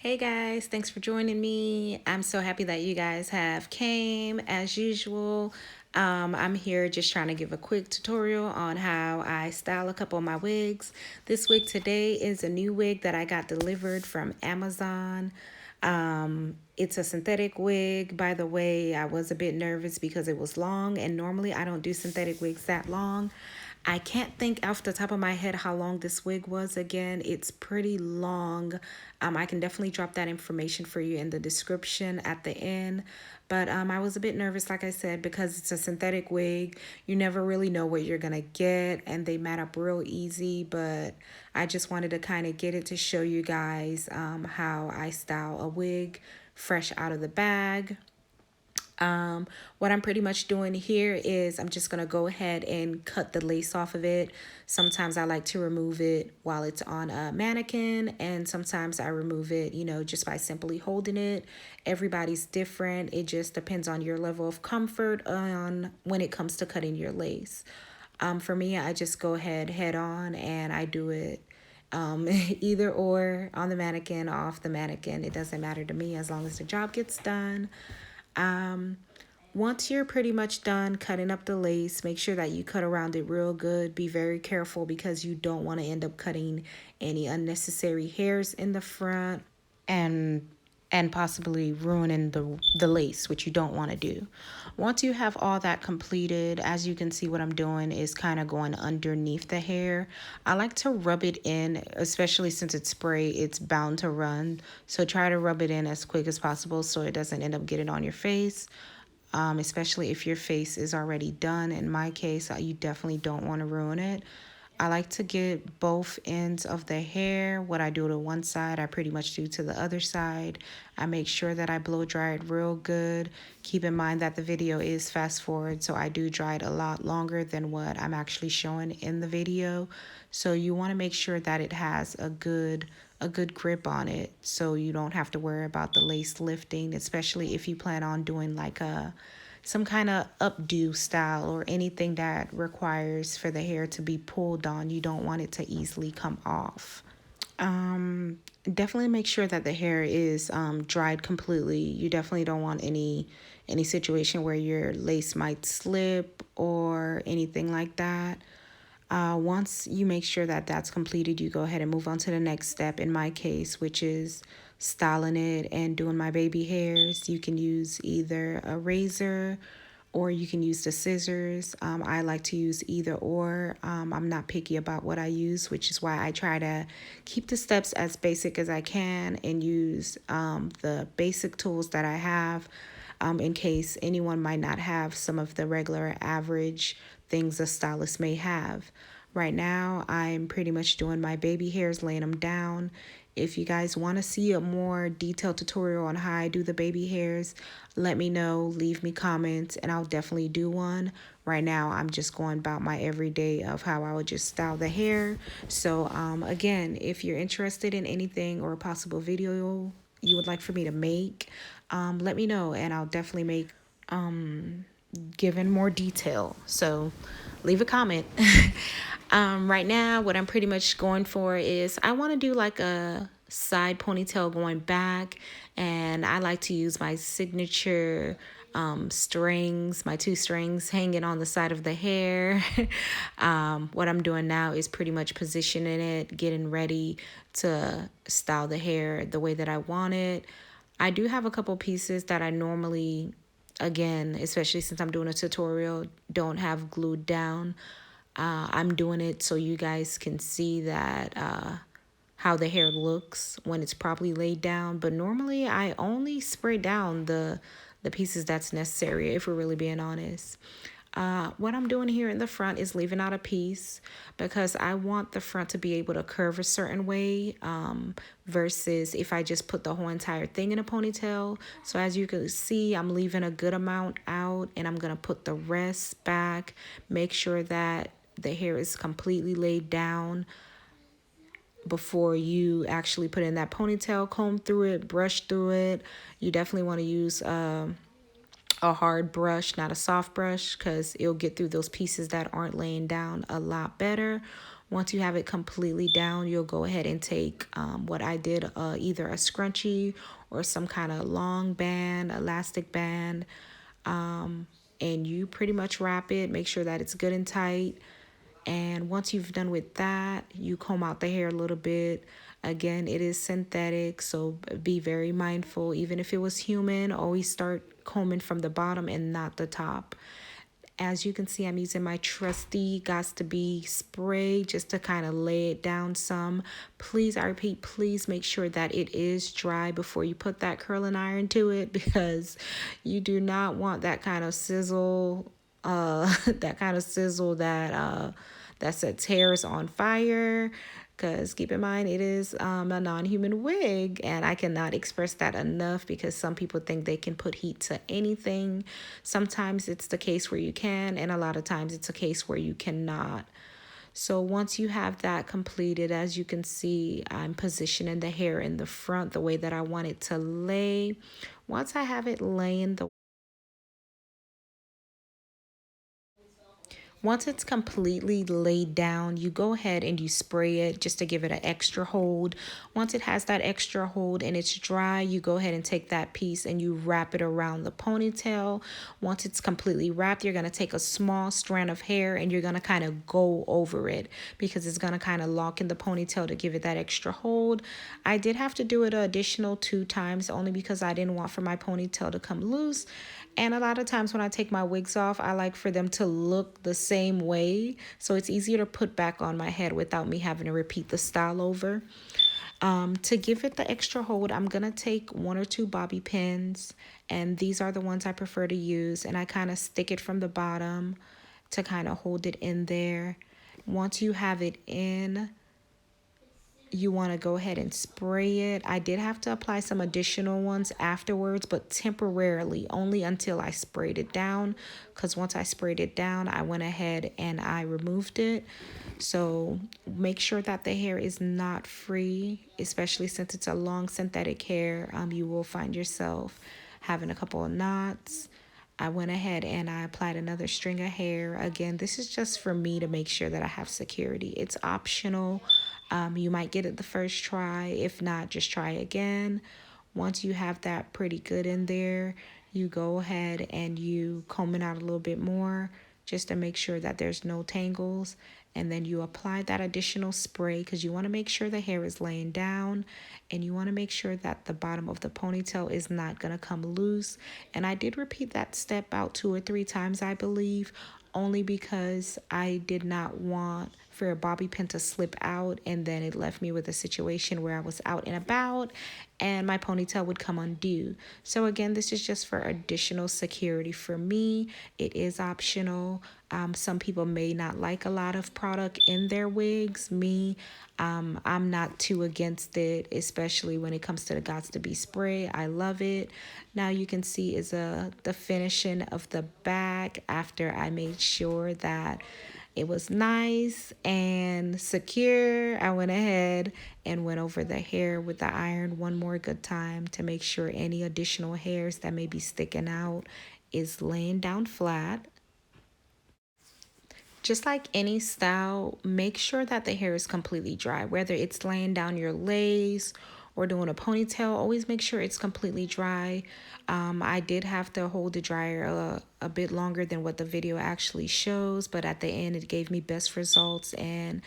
Hey guys, thanks for joining me. I'm so happy that you guys have came as usual. I'm here just trying to give a quick tutorial on how I style a couple of my wigs. This wig today is a new wig that I got delivered from Amazon. It's a synthetic wig. By the way, I was a bit nervous because it was long, and normally I don't do synthetic wigs that long. I can't think off the top of my head how long this wig was again. It's pretty long. I can definitely drop that information for you in the description at the end. But I was a bit nervous, like I said, because it's a synthetic wig. You never really know what you're going to get, and they mat up real easy. But I just wanted to kind of get it to show you guys how I style a wig fresh out of the bag. What I'm pretty much doing here is I'm just going to go ahead and cut the lace off of it. Sometimes I like to remove it while it's on a mannequin, and sometimes I remove it, just by simply holding it. Everybody's different. It just depends on your level of comfort on when it comes to cutting your lace. For me, I just go ahead head on and I do it either or on the mannequin or off the mannequin. It doesn't matter to me as long as the job gets done. Um, Once you're pretty much done cutting up the lace, make sure that you cut around it real good. Be very careful because you don't want to end up cutting any unnecessary hairs in the front and possibly ruining the lace, which you don't want to do. Once you have all that completed, as you can see, what I'm doing is kind of going underneath the hair. I like to rub it in, especially since it's spray, it's bound to run. So try to rub it in as quick as possible so it doesn't end up getting on your face. Especially if your face is already done. In my case, you definitely don't want to ruin it. I like to get both ends of the hair. What I do to one side, I pretty much do to the other side. I make sure that I blow dry it real good. Keep in mind that the video is fast forward, so I do dry it a lot longer than what I'm actually showing in the video. So you want to make sure that it has a good grip on it so you don't have to worry about the lace lifting, especially if you plan on doing like a some kind of updo style or anything that requires for the hair to be pulled on. You don't want it to easily come off. Definitely make sure that the hair is dried completely. You definitely don't want any situation where your lace might slip or anything like that. Once you make sure that that's completed, you go ahead and move on to the next step in my case, which is styling it and doing my baby hairs. You can use either a razor or you can use the scissors. I like to use either or. I'm not picky about what I use, which is why I try to keep the steps as basic as I can and use the basic tools that I have in case anyone might not have some of the regular average things a stylist may have. Right now, I'm pretty much doing my baby hairs, laying them down. If you guys want to see a more detailed tutorial on how I do the baby hairs, let me know, leave me comments, and I'll definitely do one. Right now, I'm just going about my everyday of how I would just style the hair. So, again, if you're interested in anything or a possible video you would like for me to make, let me know, and I'll definitely make given more detail. So leave a comment. Right now, what I'm pretty much going for is I want to do like a side ponytail going back, and I like to use my signature strings, my two strings hanging on the side of the hair. What I'm doing now is pretty much positioning it, getting ready to style the hair the way that I want it. I do have a couple pieces that I normally, again, especially since I'm doing a tutorial, don't have glued down. I'm doing it so you guys can see that how the hair looks when it's properly laid down. But normally I only spray down the pieces that's necessary, if we're really being honest. What I'm doing here in the front is leaving out a piece because I want the front to be able to curve a certain way versus if I just put the whole entire thing in a ponytail. So as you can see, I'm leaving a good amount out and I'm going to put the rest back. Make sure that the hair is completely laid down before you actually put in that ponytail, comb through it, brush through it. You definitely want to use a hard brush, not a soft brush, because it'll get through those pieces that aren't laying down a lot better. Once you have it completely down, you'll go ahead and take what I did, either a scrunchie or some kind of long band, elastic band, and you pretty much wrap it. Make sure that it's good and tight. And once you've done with that, you comb out the hair a little bit. Again, it is synthetic, so be very mindful. Even if it was human, always start combing from the bottom and not the top. As you can see, I'm using my trusty Gots to Be spray just to kind of lay it down some. Please, I repeat, please make sure that it is dry before you put that curling iron to it, because you do not want that kind of sizzle, that kind of sizzle that sets hairs on fire. Because keep in mind, it is a non-human wig, and I cannot express that enough, because some people think they can put heat to anything. Sometimes it's the case where you can, and a lot of times it's a case where you cannot. So once you have that completed, as you can see, I'm positioning the hair in the front the way that I want it to lay. Once I have it laying the Once it's completely laid down, you go ahead and you spray it just to give it an extra hold. Once it has that extra hold and it's dry, you go ahead and take that piece and you wrap it around the ponytail. Once it's completely wrapped, you're going to take a small strand of hair and you're going to kind of go over it, because it's going to kind of lock in the ponytail to give it that extra hold. I did have to do it an additional 2 times, only because I didn't want for my ponytail to come loose. And a lot of times when I take my wigs off, I like for them to look the same way, so it's easier to put back on my head without me having to repeat the style over. To give it the extra hold, I'm going to take 1 or 2 bobby pins, and these are the ones I prefer to use, and I kind of stick it from the bottom to kind of hold it in there. Once you have it in, you want to go ahead and spray it. I did have to apply some additional ones afterwards, but temporarily, only until I sprayed it down, because once I sprayed it down, I went ahead and I removed it. So make sure that the hair is not free, especially since it's a long synthetic hair. You will find yourself having a couple of knots. I went ahead and I applied another string of hair. Again, this is just for me to make sure that I have security. It's optional. You might get it the first try. If not, just try again. Once you have that pretty good in there, you go ahead and you comb it out a little bit more just to make sure that there's no tangles. And then you apply that additional spray, because you want to make sure the hair is laying down, and you want to make sure that the bottom of the ponytail is not going to come loose. And I did repeat that step out 2 or 3 times, I believe, only because I did not want for a bobby pin to slip out, and then it left me with a situation where I was out and about and my ponytail would come undue. So again, this is just for additional security for me. It is optional. Some people may not like a lot of product in their wigs. Me, I'm not too against it, especially when it comes to the Gots to Be spray. I love it. Now you can see is the finishing of the back after I made sure that it was nice and secure. I went ahead and went over the hair with the iron one more good time to make sure any additional hairs that may be sticking out is laying down flat. Just like any style, make sure that the hair is completely dry, whether it's laying down your lace or doing a ponytail. Always make sure it's completely dry. I did have to hold the dryer a bit longer than what the video actually shows, but at the end it gave me best results, and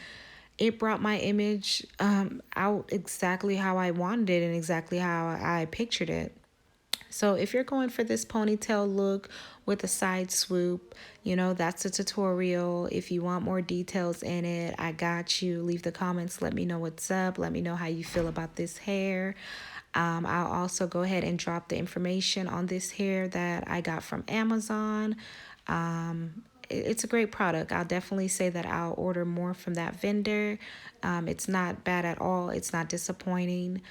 it brought my image out exactly how I wanted it and exactly how I pictured it. So if you're going for this ponytail look with a side swoop, you know, that's a tutorial. If you want more details in it, I got you. Leave the comments. Let me know what's up. Let me know how you feel about this hair. I'll also go ahead and drop the information on this hair that I got from Amazon. It's a great product. I'll definitely say that I'll order more from that vendor. It's not bad at all. It's not disappointing.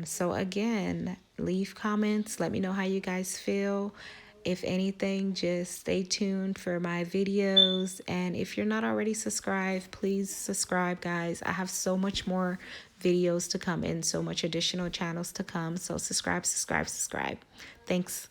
So again, leave comments. Let me know how you guys feel. If anything, just stay tuned for my videos. And if you're not already subscribed, please subscribe, guys. I have so much more videos to come and so much additional channels to come. So subscribe, subscribe, subscribe. Thanks.